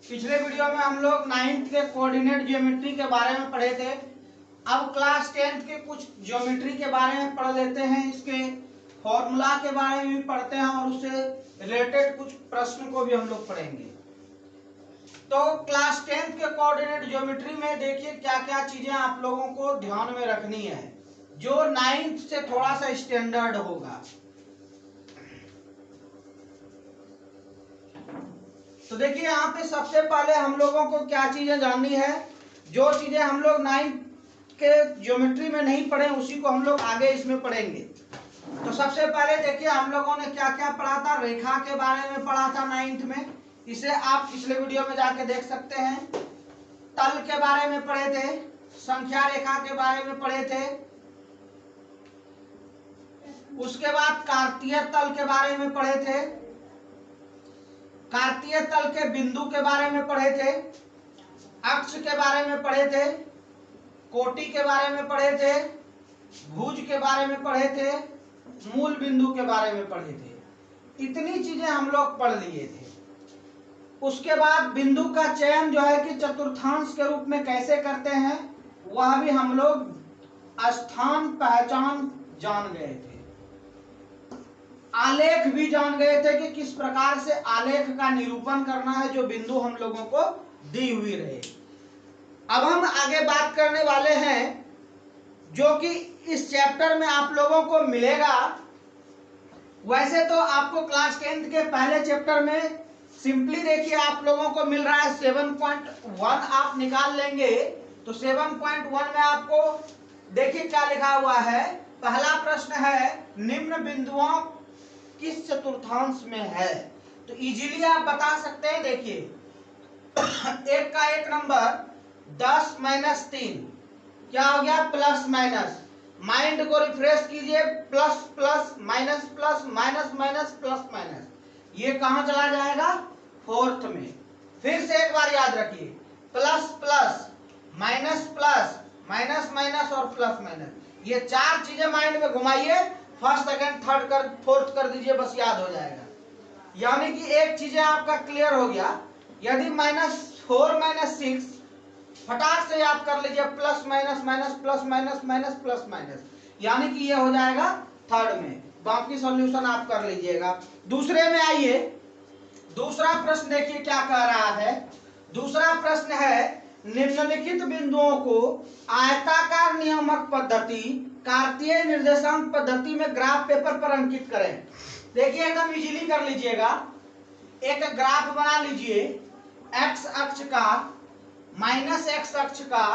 पिछले वीडियो में हम लोग 9th के कोऑर्डिनेट ज्योमेट्री के बारे में पढ़े थे। अब क्लास 10th के कुछ ज्योमेट्री के बारे में पढ़ लेते हैं, इसके फॉर्मूला के बारे में भी पढ़ते हैं और उससे रिलेटेड कुछ प्रश्न को भी हम लोग पढ़ेंगे। तो क्लास 10th के कोऑर्डिनेट ज्योमेट्री में देखिए क्या क्या चीजें आप लोगों को ध्यान में रखनी है जो 9th से थोड़ा सा स्टैंडर्ड होगा। तो देखिए यहाँ पे सबसे पहले हम लोगों को क्या चीजें जाननी है, जो चीजें हम लोग 9th के ज्योमेट्री में नहीं पढ़े उसी को हम लोग आगे इसमें पढ़ेंगे। तो सबसे पहले देखिए हम लोगों ने क्या क्या पढ़ा था। रेखा के बारे में पढ़ा था 9th में, इसे आप पिछले वीडियो में जाके देख सकते हैं। तल के बारे में पढ़े थे, संख्या रेखा के बारे में पढ़े थे, उसके बाद कार्तीय तल के बारे में पढ़े थे, कार्तीय तल के बिंदु के बारे में पढ़े थे, अक्ष के बारे में पढ़े थे, कोटि के बारे में पढ़े थे, भुज के बारे में पढ़े थे, मूल बिंदु के बारे में पढ़े थे। इतनी चीजें हम लोग पढ़ लिए थे। उसके बाद बिंदु का चयन जो है कि चतुर्थांश के रूप में कैसे करते हैं वह भी हम लोग स्थान पहचान जान गए थे। आलेख भी जान गए थे कि किस प्रकार से आलेख का निरूपण करना है जो बिंदु हम लोगों को दी हुई रहे। अब हम आगे बात करने वाले हैं जो कि इस चैप्टर में आप लोगों को मिलेगा। वैसे तो आपको क्लास 10th के पहले चैप्टर में सिंपली देखिए आप लोगों को मिल रहा है 7.1 आप निकाल लेंगे तो 7.1 में आपको देखिए क्या लिखा हुआ है। पहला प्रश्न है निम्न बिंदुओं किस चतुर्थांश में है। तो इजीली आप बता सकते हैं। देखिए एक का एक नंबर 10 - 3 क्या हो गया, प्लस माइनस। माइंड को रिफ्रेश कीजिए, plus plus minus plus minus minus plus minus, ये कहां चला जाएगा, फोर्थ में। फिर से एक बार याद रखिए, plus plus minus plus minus minus और प्लस माइनस, ये चार चीजें माइंड में घुमाइए, फर्स्ट सेकंड थर्ड कर फोर्थ कर दीजिए, बस याद हो जाएगा। यानी कि एक चीजें आपका क्लियर हो गया। यदि -4 - 6 फटाक से याद कर लीजिए, plus minus minus plus minus minus plus minus, यानी कि ये हो जाएगा थर्ड में। बाकी सॉल्यूशन आप कर लीजिएगा। दूसरे में आइए, दूसरा प्रश्न देखिए क्या कह रहा है। दूसरा प्रश्न है निम्नलिखित बिंदुओं को आयताकार नियामक पद्धति कार्तीय निर्देशांक पद्धति में ग्राफ पेपर पर अंकित करें। देखिए एकदम इजीली कर लीजिएगा। एक ग्राफ बना लीजिए, एक्स अक्ष का, माइनस एक्स अक्ष का,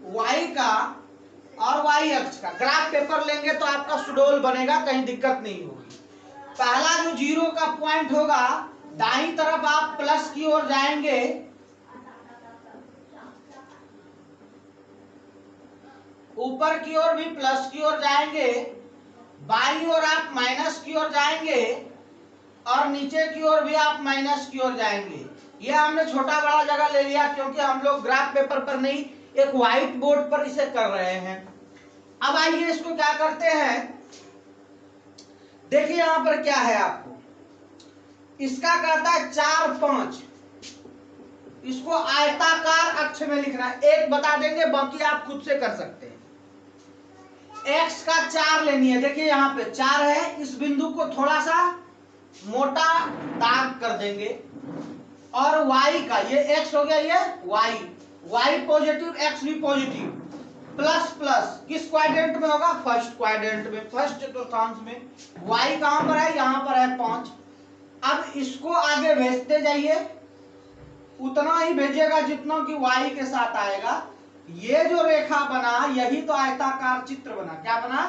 वाई का और वाई अक्ष का ग्राफ पेपर लेंगे तो आपका सुडोल बनेगा, कहीं दिक्कत नहीं होगी। पहला जो जीरो का पॉइंट होगा दाईं तरफ आप प्लस की ओर जाएंगे, ऊपर की ओर भी प्लस की ओर जाएंगे, बाईं ओर आप माइनस की ओर जाएंगे और नीचे की ओर भी आप माइनस की ओर जाएंगे। यह हमने छोटा बड़ा जगह ले लिया क्योंकि हम लोग ग्राफ पेपर पर नहीं, एक व्हाइट बोर्ड पर इसे कर रहे हैं। अब आइए इसको क्या करते हैं। देखिए यहां पर क्या है, आपको इसका कहता है 4 5, इसको आयताकार अक्ष में लिखना है। एक बता देंगे, बाकी आप खुद से कर सकते हैं। x का 4 लेनी है। देखिए यहाँ पे 4 है, इस बिंदु को थोड़ा सा मोटा दाग कर देंगे। और y का, ये x हो गया, ये y पॉजिटिव, x भी पॉजिटिव, प्लस प्लस किस क्वाड्रेंट में होगा, फर्स्ट क्वाड्रेंट में, फर्स्ट चतुर्थांश में। y कहां पर है, यहां पर है 5। अब इसको आगे भेजते जाइए, उतना ही भेजिएगा जितना कि y के साथ आएगा। ये जो रेखा बना यही तो आयताकार चित्र बना। क्या बना,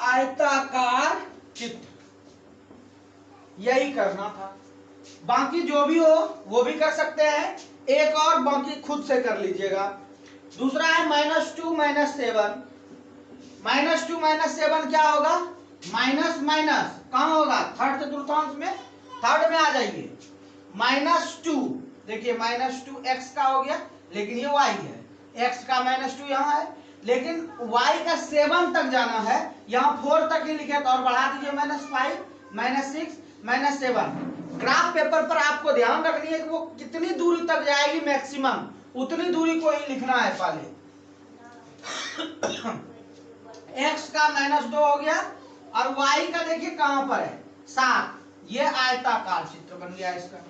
आयताकार चित्र। यही करना था, बाकी जो भी हो वो भी कर सकते हैं। एक और बाकी खुद से कर लीजिएगा। दूसरा है -2 - 7। -2 - 7 क्या होगा, माइनस माइनस कहां होगा, थर्ड चतुर्थांश में, थर्ड में आ जाइए। -2 देखिए, -2 x का हो गया, लेकिन ये y है, x का -2 यहाँ है, लेकिन y का 7 तक जाना है, यहाँ 4 तक ही लिखे तो और बढ़ा दीजिए, -5 - 6 - 7। ग्राफ पेपर पर आपको ध्यान रखनी है कि वो कितनी दूरी तक जाएगी मैक्सिमम, उतनी दूरी को ही लिखना है पहले। x का -2 हो गया और y का देखिए कहां पर है 7, ये आयताकार चित्र बन गया इसका।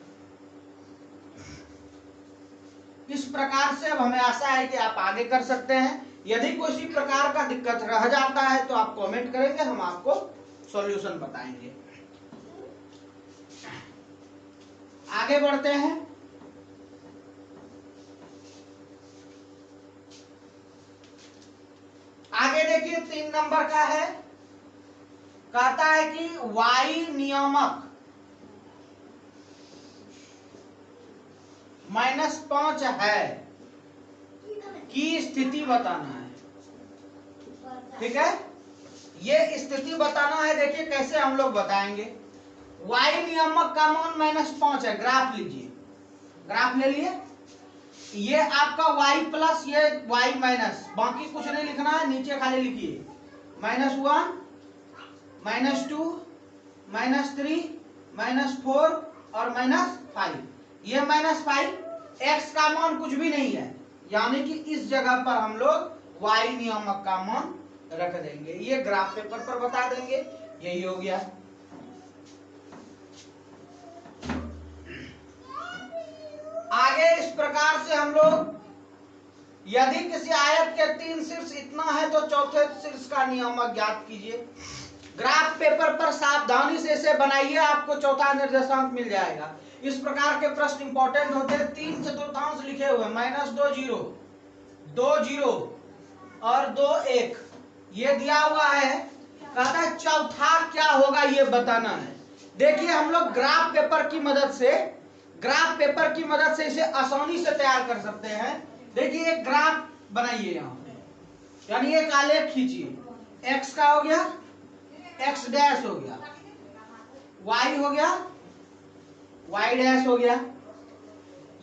इस प्रकार से अब हमें आशा है कि आप आगे कर सकते हैं। यदि किसी प्रकार का दिक्कत रह जाता है तो आप कमेंट करेंगे, हम आपको सॉल्यूशन बताएंगे। आगे बढ़ते हैं। आगे देखिए 3 नंबर का है, कहता है कि y नियामक -5 है की स्थिति बताना है। ठीक है, ये स्थिति बताना है। देखिए कैसे हम लोग बताएंगे। y नियामक का मान -5 है, ग्राफ लीजिए, ग्राफ ले लिए। ये आपका y प्लस, ये y माइनस, बाकी कुछ नहीं लिखना है, नीचे खाली लिखिए -1 -2 -3 -4 और -5। ये -5, x का मान कुछ भी नहीं है, यानी कि इस जगह पर हम लोग y नियामक का मान रख देंगे। ये ग्राफ पेपर पर बता देंगे। यही हो गया। आगे इस प्रकार से हम लोग, यदि किसी आयत के 3 शीर्ष इतना है तो चौथे शीर्ष का नियामक ज्ञात कीजिए। ग्राफ पेपर पर सावधानी से इसे बनाइए, आपको चौथा निर्देशांक मिल जाएगा। इस प्रकार के प्रश्न इंपॉर्टेंट होते हैं। 3/4 लिखे हुए, -2 0, 2 0 और 2 1, ये दिया हुआ है। कहता है चौथा क्या होगा ये बताना है। देखिए हम लोग ग्राफ पेपर की मदद से इसे आसानी से तैयार कर सकते हैं। देखिए एक ग्राफ बनाइए यहाँ पे, यानी एक आलेख खींचिए। x का हो गया, x डैश हो गया, y हो गया, y डैश हो गया।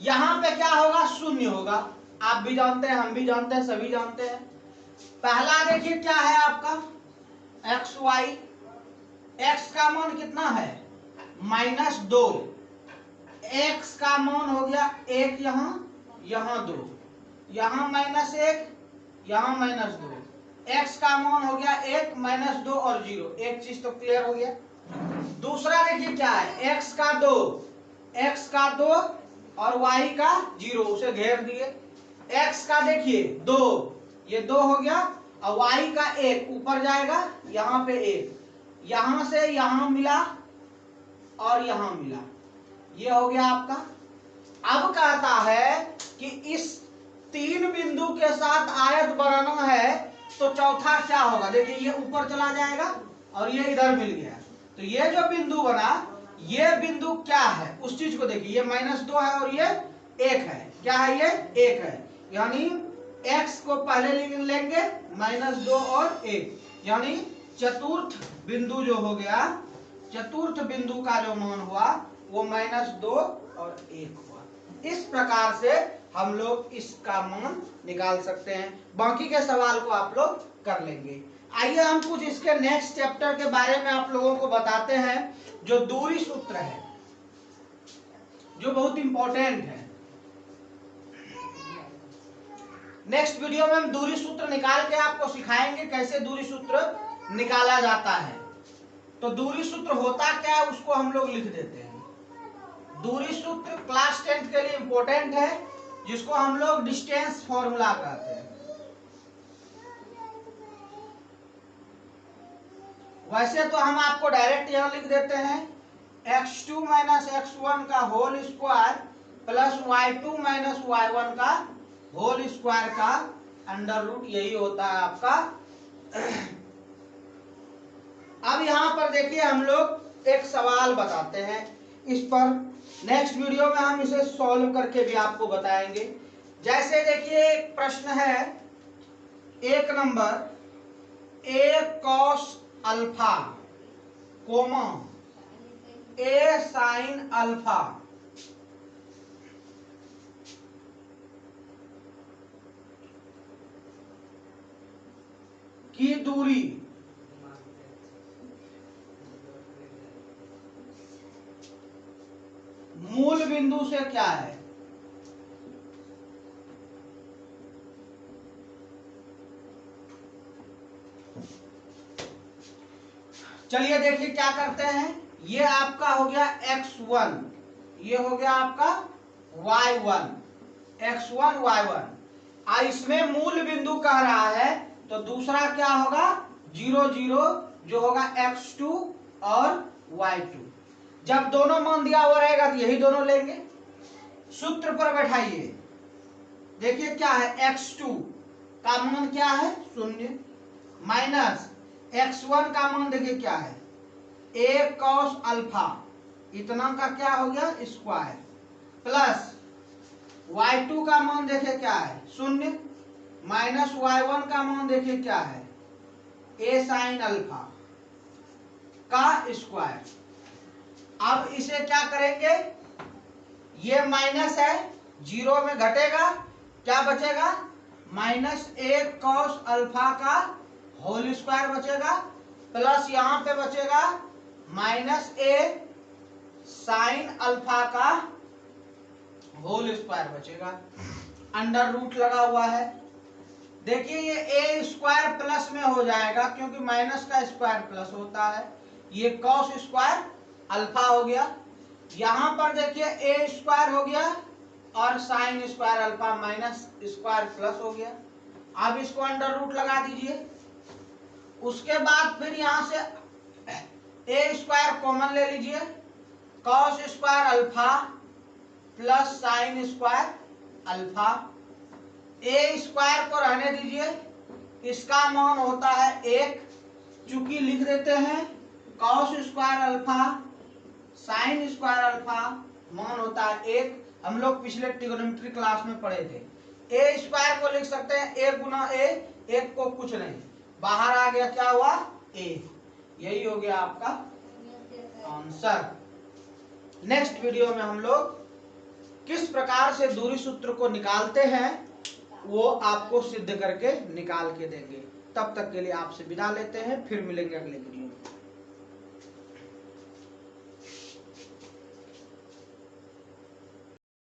यहां पे क्या होगा, 0 होगा। आप भी जानते हैं, हम भी जानते हैं, सभी जानते हैं। पहला देखिए क्या है आपका x y, x का मान कितना है -2, x का मान हो गया 1, यहाँ 2, यहाँ -1, यहाँ -2, x का मान हो गया 1 -2 और 0। एक चीज तो क्लियर हो गया। दूसरा देखिए क्या है, x का 2 और y का 0, उसे घेर दिए। x का देखिए 2, ये 2 हो गया, और y का 1 ऊपर जाएगा, यहाँ पे 1, यहां से यहां मिला और यहां मिला, ये हो गया आपका। अब कहता है कि इस 3 बिंदु के साथ आयत बनाना है तो चौथा क्या होगा। देखिए ये ऊपर चला जाएगा और ये इधर मिल गया, तो ये जो बिंदु बना, ये बिंदु क्या है उस चीज को देखिए। ये -2 है और ये 1 है, क्या है, ये 1 है, यानी x को पहले लिख लेंगे -2 और 1, यानी चतुर्थ बिंदु जो हो गया, चतुर्थ बिंदु का जो मान हुआ वो -2 और 1 हुआ। इस प्रकार से हम लोग इसका मान निकाल सकते हैं। बाकी के सवाल को आप लोग कर लेंगे। आइए हम कुछ इसके नेक्स्ट चैप्टर के बारे में आप लोगों को बताते हैं, जो दूरी सूत्र है, जो बहुत इंपॉर्टेंट है। नेक्स्ट वीडियो में हम दूरी सूत्र निकाल के आपको सिखाएंगे कैसे दूरी सूत्र निकाला जाता है। तो दूरी सूत्र होता क्या है उसको हम लोग लिख देते हैं। दूरी सूत्र क्लास 10th के लिए इंपॉर्टेंट है, जिसको हम लोग डिस्टेंस फॉर्मूला कहते हैं। वैसे तो हम आपको डायरेक्ट यहां लिख देते हैं, x2 - x1 का whole square plus y2 - y1 का होल स्क्वायर का अंडर रूट, यही होता है आपका। अब यहां पर देखिए हम लोग एक सवाल बताते हैं, इस पर नेक्स्ट वीडियो में हम इसे सॉल्व करके भी आपको बताएंगे। जैसे देखिए एक प्रश्न है 1 number, a cos alpha coma a sin alpha की दूरी मूल बिंदु से क्या है। चलिए देखिए क्या करते हैं। ये आपका हो गया x1, ये हो गया आपका y1, x1 y1। इसमें मूल बिंदु कह रहा है तो दूसरा क्या होगा 0 0, जो होगा x2 और y2। जब दोनों मान दिया हुआ रहेगा तो यही दोनों लेंगे। सूत्र पर बैठाइए। देखिए क्या है, x2 का मान क्या है 0, माइनस x1 का मान देखिए क्या है a cos अल्फा, इतना का क्या हो गया स्क्वायर, प्लस y2 का मान देखिए क्या है 0, माइनस y1 का मान देखिए क्या है a sin अल्फा का स्क्वायर। अब इसे क्या करेंगे, ये माइनस है, 0 में घटेगा, क्या बचेगा माइनस a cos अल्फा का होल स्क्वायर बचेगा, प्लस यहां पे बचेगा माइनस a sin अल्फा का होल स्क्वायर बचेगा। अंडर रूट लगा हुआ है। देखिए ये a स्क्वायर प्लस में हो जाएगा क्योंकि माइनस का स्क्वायर प्लस होता है। ये cos स्क्वायर अल्फा हो गया। यहां पर देखिए a स्क्वायर हो गया और sine square alpha minus square plus हो गया। अब इसको अंडर रूट लगा दीजिए। उसके बाद फिर यहां से a स्क्वायर कॉमन ले लीजिए, cos square alpha plus sine square alpha. a square को रहने दीजिए, इसका मान होता है 1, चूंकि लिख देते हैं cos square alpha sine square alpha मान होता है 1। हम लोग पिछले ट्रिग्नोमेट्री क्लास में पढ़े थे। a स्क्वायर को लिख सकते हैं 1 गुना a, 1 को कुछ नहीं, बाहर आ गया, क्या हुआ a। यही हो गया आपका आंसर। नेक्स्ट वीडियो में हम लोग किस प्रकार से दूरी सूत्र को निकालते हैं वो आपको सिद्ध करके निकाल के देंगे। तब तक के लिए आपसे विदा लेते हैं, फिर मिलेंगे अगले वीडियो में।